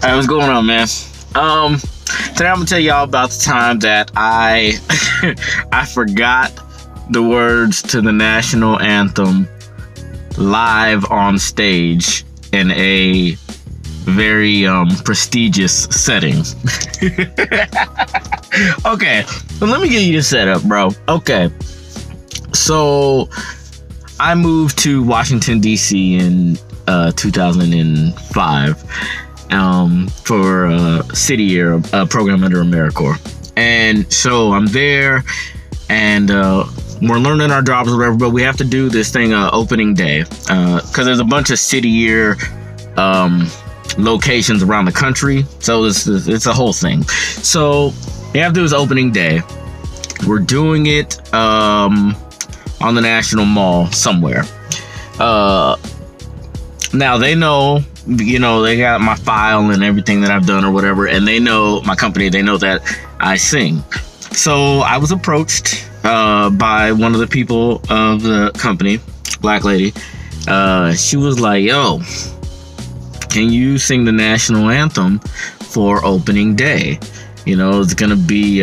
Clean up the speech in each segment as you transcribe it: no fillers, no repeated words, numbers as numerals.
Hey, what's going on, man? Today I'm gonna tell y'all about the time that I I forgot the words to the National Anthem live on stage in a very prestigious setting. Okay, so let me get you the setup, bro. Okay, so I moved to Washington, D.C. in 2005 for a city year program under AmeriCorps. And so I'm there, and we're learning our jobs or whatever, but we have to do this thing opening day because there's a bunch of city year locations around the country, so it's a whole thing. So we have to do this opening day. We're doing it on the National Mall somewhere. Now they know, they got my file and everything that I've done or whatever, and they know my company, they know that I sing. So I was approached by one of the people of the company, black lady. She was like, yo, can you sing the National Anthem for opening day? It's gonna be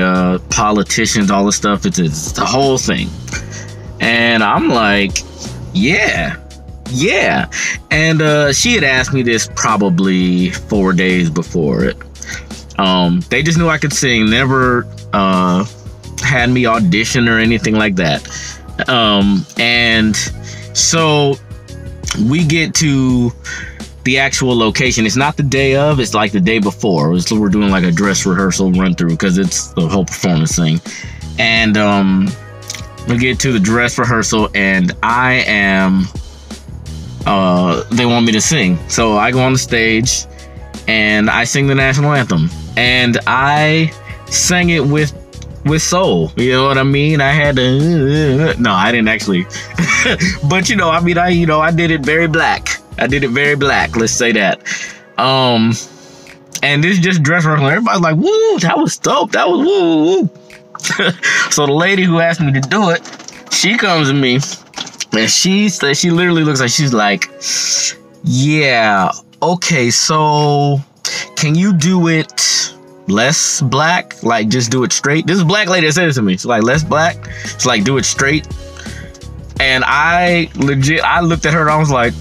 politicians, all this stuff. It's the whole thing. And I'm like, yeah. And she had asked me this probably 4 days before it. They just knew I could sing, never had me audition or anything like that. And so we get to the actual location. It's not the day of, it's like the day before. We're doing like a dress rehearsal run through because it's the whole performance thing. And we get to the dress rehearsal, and I am they want me to sing. So I go on the stage and I sing the National Anthem, and I sang it with soul. You know what I mean? I had to no, I didn't actually. But I did it very black. Let's say that. And this just dress rehearsal, everybody's like, woo, that was dope. That was woo. So the lady who asked me to do it, she comes to me, and she literally looks like, she's like, yeah, okay, so can you do it less black? Like, just do it straight? This is a black lady that said it to me. She's like, less black? She's like, do it straight. And I looked at her and I was like,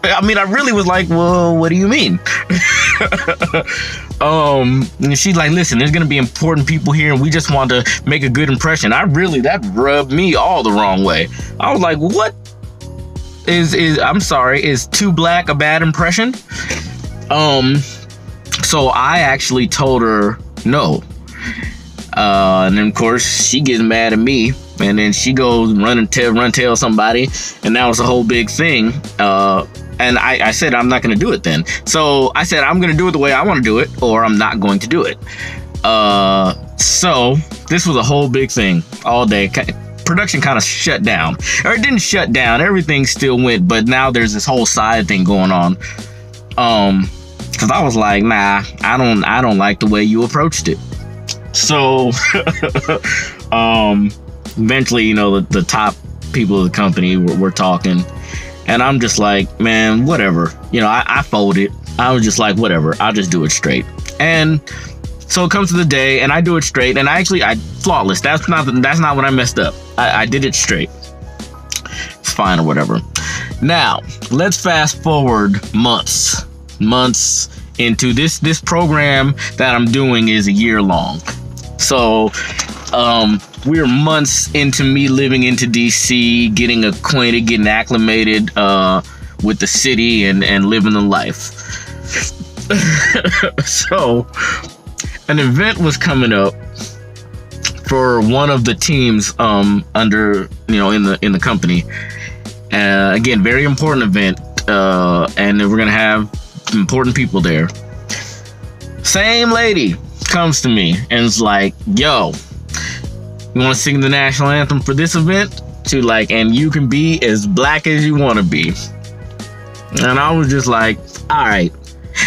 I really was like, well, what do you mean? And she's like, listen, there's gonna be important people here, and we just want to make a good impression. That rubbed me all the wrong way. I was like, what I'm sorry, is too black a bad impression? So I actually told her no. And then of course she gets mad at me, and then she goes run tell somebody, and that was a whole big thing. And I said, I'm not going to do it then. So I said, I'm going to do it the way I want to do it, or I'm not going to do it. So this was a whole big thing all day. Production kind of shut down. Or it didn't shut down. Everything still went, but now there's this whole side thing going on. Because I was like, nah, I don't like the way you approached it. So eventually, the top people of the company were talking. And I'm just like, man, whatever. I folded. I was just like, whatever. I'll just do it straight. And so it comes to the day, and I do it straight. And I flawless. That's not when I messed up. I did it straight. It's fine or whatever. Now, let's fast forward months into this program that I'm doing is a year long. So, we're months into me living into DC, getting acquainted, getting acclimated with the city and living the life. So an event was coming up for one of the teams under in the company. Again, very important event, and we're gonna have important people there. Same lady comes to me and is like, yo, you want to sing the National Anthem for this event? And you can be as black as you want to be. And I was just like, all right.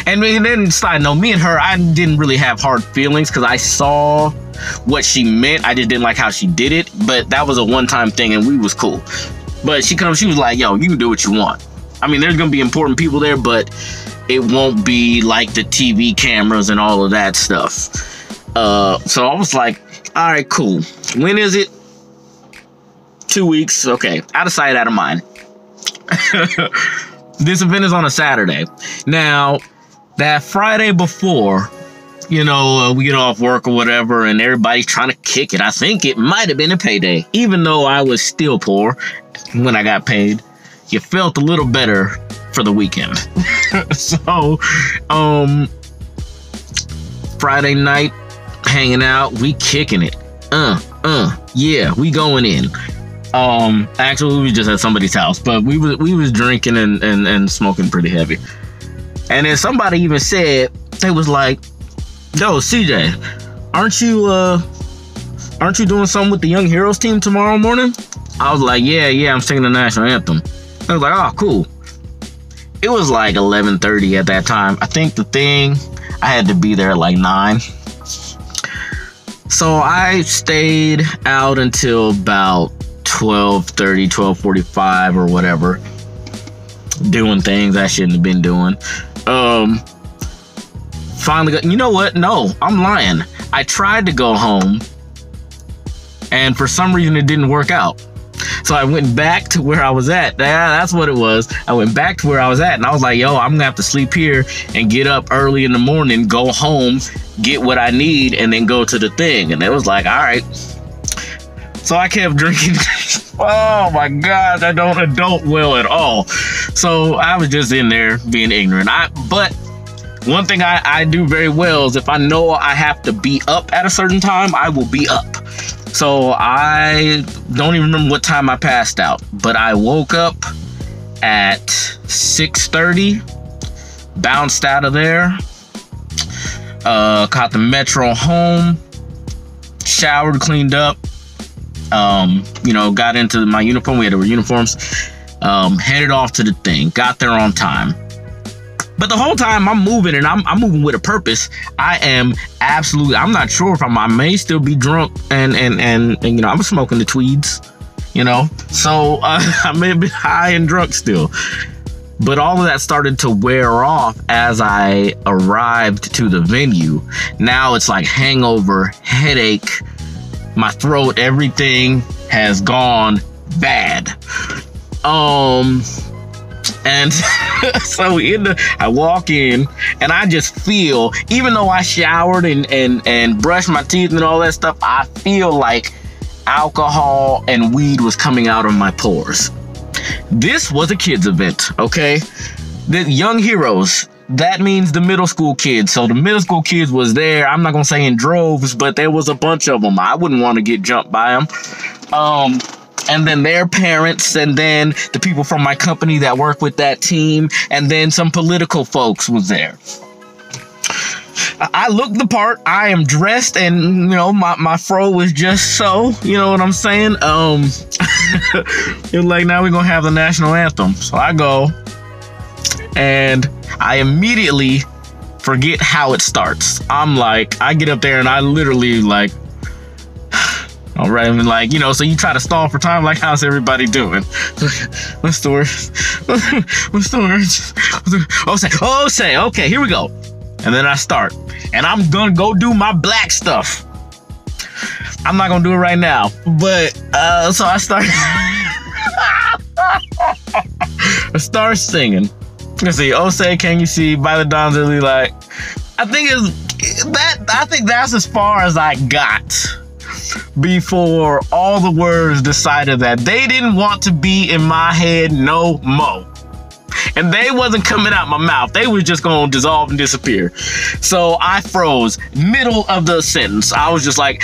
And then, side note, me and her, I didn't really have hard feelings because I saw what she meant. I just didn't like how she did it, but that was a one-time thing and we was cool. But she was like, yo, you can do what you want. I mean, there's gonna be important people there, but it won't be like the TV cameras and all of that stuff. So I was like, all right, cool. When is it? 2 weeks. Okay, out of sight, out of mind. This event is on a Saturday. Now, that Friday before, you know, we get off work or whatever, and everybody's trying to kick it. I think it might have been a payday, even though I was still poor when I got paid. You felt a little better for the weekend. So, Friday night, hanging out, we kicking it. Yeah, we going in. Actually, we just at somebody's house, but we was drinking and smoking pretty heavy. And then somebody even said, they was like, yo, CJ, aren't you doing something with the Young Heroes team tomorrow morning? I was like, yeah, I'm singing the National Anthem. I was like, oh, cool. It was like 11:30 at that time. I think I had to be there at like 9. So I stayed out until about 12:30, 12:45 or whatever, doing things I shouldn't have been doing. Finally got, you know what? No, I'm lying. I tried to go home, and for some reason it didn't work out. So I went back to where I was at. That's what it was. I went back to where I was at, and I was like, yo, I'm gonna have to sleep here and get up early in the morning, go home, get what I need, and then go to the thing. And it was like, all right. So I kept drinking. Oh my God, I don't adult well at all. So I was just in there being ignorant. But one thing I do very well is if I know I have to be up at a certain time, I will be up. So I don't even remember what time I passed out, but I woke up at 6:30, bounced out of there, caught the metro home, showered, cleaned up, got into my uniform. We had our uniforms, headed off to the thing, got there on time. But the whole time I'm moving, and I'm moving with a purpose. I'm not sure if I may still be drunk, and I'm smoking the tweeds, so I may be high and drunk still. But all of that started to wear off as I arrived to the venue. Now it's like hangover, headache, my throat, everything has gone bad. And so I walk in, and I just feel, even though I showered and brushed my teeth and all that stuff, I feel like alcohol and weed was coming out of my pores. This was a kids event, okay? The Young Heroes, that means the middle school kids. So the middle school kids was there. I'm not gonna say in droves, but there was a bunch of them. I wouldn't want to get jumped by them. And then their parents, and then the people from my company that work with that team, and then some political folks was there. I looked the part. I am dressed, and my fro was just so, you know what I'm saying? It was like, now we're gonna have the National Anthem. So I go, and I immediately forget how it starts. I'm like, I get up there and I literally like, all right, I mean, like, so you try to stall for time, like, how's everybody doing? What's the word? What's the word? Oh, say, okay, here we go. And then I start, and I'm gonna go do my black stuff. I'm not gonna do it right now, but, so I start, I start singing. Let's see, oh, say, can you see, by the dawn's early light. I think that's as far as I got before all the words decided that they didn't want to be in my head no more. And they wasn't coming out my mouth. They was just going to dissolve and disappear. So I froze middle of the sentence. I was just like,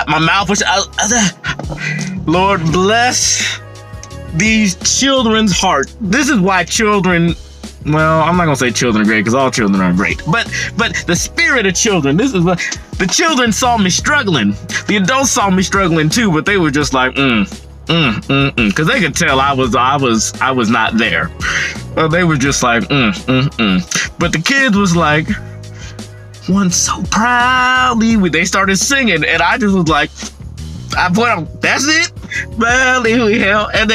my mouth was, Lord bless these children's heart. This is why children, well, I'm not gonna say children are great, because all children are great, but the spirit of children, this is what the children saw me struggling. The adults saw me struggling too, but they were just like because they could tell I was not there. They were just like but the kids was like, one so proudly, they started singing, and I just was like, that's it, proudly we held. And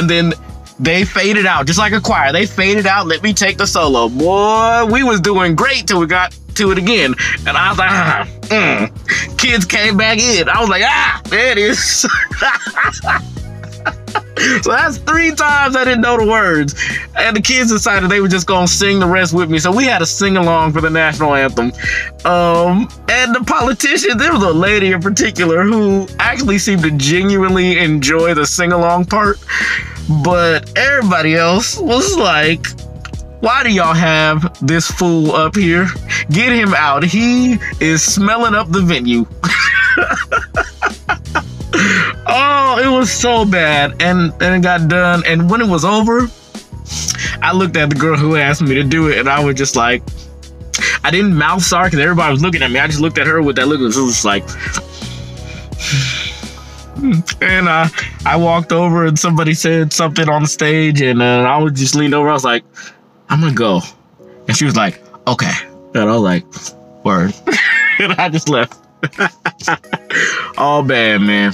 then They faded out, just like a choir. They faded out, let me take the solo. Boy, we was doing great till we got to it again. And I was like, Kids came back in. I was like, there it is. So that's 3 times I didn't know the words. And the kids decided they were just going to sing the rest with me. So we had a sing-along for the national anthem. And the politician, there was a lady in particular who actually seemed to genuinely enjoy the sing-along part. But everybody else was like, why do y'all have this fool up here? Get him out. He is smelling up the venue. Oh, it was so bad. And it got done. And when it was over, I looked at the girl who asked me to do it, and I was just like, I didn't mouth sorry because everybody was looking at me. I just looked at her with that look. It was like, and I walked over and somebody said something on the stage, and I was just leaned over. I was like, I'm gonna go. And she was like, okay. And I was like, word. And I just left. All bad, man.